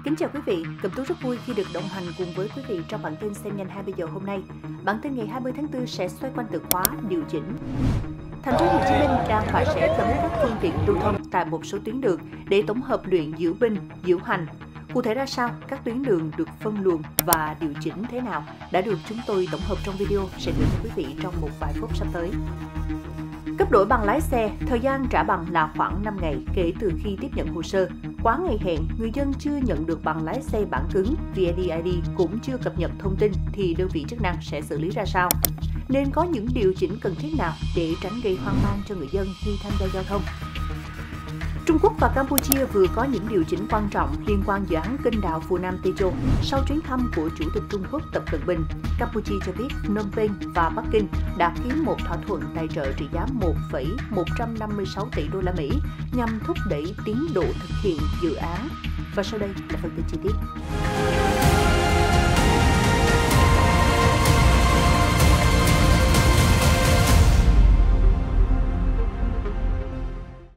Kính chào quý vị, Cẩm Tú rất vui khi được đồng hành cùng với quý vị trong bản tin xem nhanh 20 giờ hôm nay. Bản tin ngày 20 tháng 4 sẽ xoay quanh từ khóa điều chỉnh. Thành phố Hồ Chí Minh đang và sẽ cấm các phương tiện lưu thông tại một số tuyến đường để tổng hợp luyện diễu binh, diễu hành. Cụ thể ra sao, các tuyến đường được phân luồng và điều chỉnh thế nào đã được chúng tôi tổng hợp trong video sẽ gửi đến quý vị trong một vài phút sắp tới. Cấp đổi bằng lái xe, thời gian trả bằng là khoảng 5 ngày kể từ khi tiếp nhận hồ sơ. Quá ngày hẹn, người dân chưa nhận được bằng lái xe bản cứng, VNeID cũng chưa cập nhật thông tin thì đơn vị chức năng sẽ xử lý ra sao? Nên có những điều chỉnh cần thiết nào để tránh gây hoang mang cho người dân khi tham gia giao thông? Trung Quốc và Campuchia vừa có những điều chỉnh quan trọng liên quan dự án kênh đào Phù Nam Techo sau chuyến thăm của Chủ tịch Trung Quốc Tập Cận Bình. Campuchia cho biết Phnom Penh và Bắc Kinh đã ký một thỏa thuận tài trợ trị giá 1,156 tỷ đô la Mỹ nhằm thúc đẩy tiến độ thực hiện dự án. Và sau đây là phần tin chi tiết.